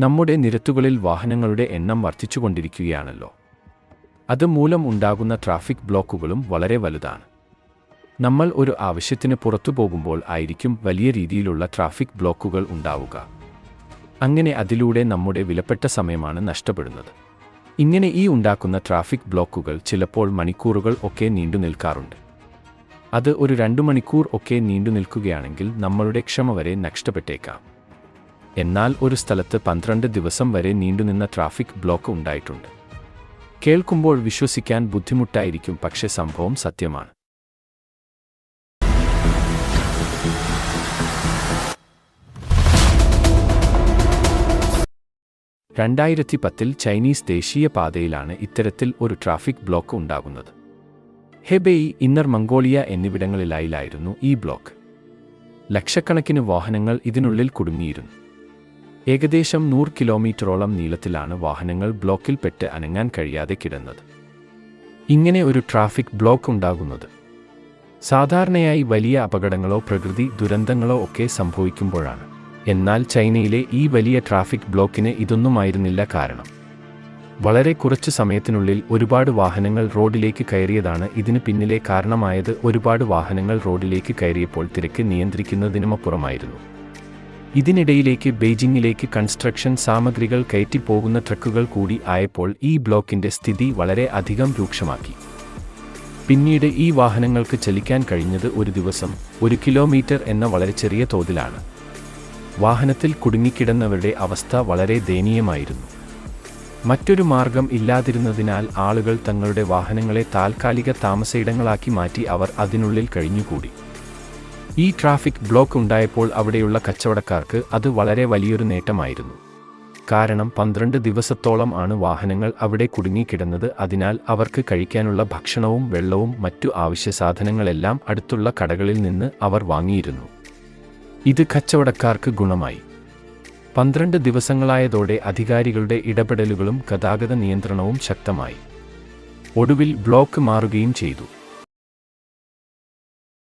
നമ്മുടെ നിരത്തുകളിൽ വാഹനങ്ങളുടെ എണ്ണം വർദ്ധിച്ചുകൊണ്ടിരിക്കുകയാണല്ലോ. അതുമൂലം ഉണ്ടാകുന്ന ട്രാഫിക് ബ്ലോക്കുകളും വളരെ വലുതാണ്. നമ്മൾ ഒരു ആവശ്യത്തിന് പുറത്തു പോകുമ്പോൾ ആയിരിക്കും വലിയ രീതിയിലുള്ള ട്രാഫിക് ബ്ലോക്കുകൾ ഉണ്ടാവുക. അങ്ങനെ അതിലൂടെ നമ്മുടെ വിലപ്പെട്ട സമയമാണ് നഷ്ടപ്പെടുന്നത്. ഇങ്ങനെ ഉണ്ടാക്കുന്ന ട്രാഫിക് ബ്ലോക്കുകൾ ചിലപ്പോൾ മണിക്കൂറുകൾ ഒക്കെ നീണ്ടു നിൽക്കാറുണ്ട്. അത് ഒരു 2 മണിക്കൂർ ഒക്കെ നീണ്ടു നിൽക്കുകയാണെങ്കിൽ നമ്മളുടെ ക്ഷമ വരെ നഷ്ടപ്പെട്ടേക്കാം. എന്നാൽ ഒരു സ്ഥലത്ത് 12 ദിവസം വരെ നീണ്ടുനിന്ന ട്രാഫിക് ബ്ലോക്ക് ഉണ്ടായിട്ടുണ്ട്. കേൾക്കുമ്പോൾ വിശ്വസിക്കാൻ ബുദ്ധിമുട്ടായിരിക്കും, പക്ഷേ സംഭവം സത്യമാണ്. 2010-ൽ ചൈനീസ് ദേശീയ പാതയിലാണ് ഇത്തരത്തിൽ ഒരു ട്രാഫിക് ബ്ലോക്ക് ഉണ്ടാകുന്നത്. ഹെബെയി, ഇന്നർ മംഗോളിയ എന്നിവിടങ്ങളിലായിരുന്നു ഈ ബ്ലോക്ക്. ലക്ഷക്കണക്കിന് വാഹനങ്ങൾ ഇതിനുള്ളിൽ കുടുങ്ങിയിരുന്നു. ഏകദേശം 100 കിലോമീറ്ററോളം നീളത്തിലാണ് വാഹനങ്ങൾ ബ്ലോക്കിൽ പെട്ട് അനങ്ങാൻ കഴിയാതെ കിടന്നത്. ഇങ്ങനെ ഒരു ട്രാഫിക് ബ്ലോക്ക് ഉണ്ടാകുന്നത് സാധാരണയായി വലിയ അപകടങ്ങളോ പ്രകൃതി ദുരന്തങ്ങളോ ഒക്കെ സംഭവിക്കുമ്പോഴാണ്. എന്നാൽ ചൈനയിലെ ഈ വലിയ ട്രാഫിക് ബ്ലോക്കിന് ഇതൊന്നുമായിരുന്നില്ല കാരണം. വളരെ കുറച്ചു സമയത്തിനുള്ളിൽ ഒരുപാട് വാഹനങ്ങൾ റോഡിലേക്ക് കയറിയതാണ് ഇതിന് പിന്നിലെ കാരണമായത്. ഒരുപാട് വാഹനങ്ങൾ റോഡിലേക്ക് കയറിയപ്പോൾ തിരക്ക് നിയന്ത്രിക്കുന്നതിനുമപ്പുറമായിരുന്നു. ഇതിനിടയിലേക്ക് ബെയ്ജിങ്ങിലേക്ക് കൺസ്ട്രക്ഷൻ സാമഗ്രികൾ കയറ്റിപ്പോകുന്ന ട്രക്കുകൾ കൂടി ആയപ്പോൾ ഈ ബ്ലോക്കിന്റെ സ്ഥിതി വളരെ അധികം രൂക്ഷമാക്കി. പിന്നീട് ഈ വാഹനങ്ങൾക്ക് ചലിക്കാൻ കഴിഞ്ഞത് ഒരു ദിവസം 1 കിലോമീറ്റർ എന്ന വളരെ ചെറിയ തോതിലാണ്. വാഹനത്തിൽ കുടുങ്ങിക്കിടന്നവരുടെ അവസ്ഥ വളരെ ദയനീയമായിരുന്നു. മറ്റൊരു മാർഗം ഇല്ലാതിരുന്നതിനാൽ ആളുകൾ തങ്ങളുടെ വാഹനങ്ങളെ താൽക്കാലിക താമസയിടങ്ങളാക്കി മാറ്റി അവർ അതിനുള്ളിൽ കഴിഞ്ഞുകൂടി. ഈ ട്രാഫിക് ബ്ലോക്ക് ഉണ്ടായപ്പോൾ അവിടെയുള്ള കച്ചവടക്കാർക്ക് അത് വളരെ വലിയൊരു നേട്ടമായിരുന്നു. കാരണം 12 ദിവസത്തോളം ആണ് വാഹനങ്ങൾ അവിടെ കുടുങ്ങിക്കിടന്നത്. അതിനാൽ അവർക്ക് കഴിക്കാനുള്ള ഭക്ഷണവും വെള്ളവും മറ്റു ആവശ്യ സാധനങ്ങളെല്ലാം അടുത്തുള്ള കടകളിൽ നിന്ന് അവർ വാങ്ങിയിരുന്നു. ഇത് കച്ചവടക്കാർക്ക് ഗുണമായി. 12 ദിവസങ്ങളായതോടെ അധികാരികളുടെ ഇടപെടലുകളും ഗതാഗത നിയന്ത്രണവും ശക്തമായി. ഒടുവിൽ ബ്ലോക്ക് മാറുകയും ചെയ്തു.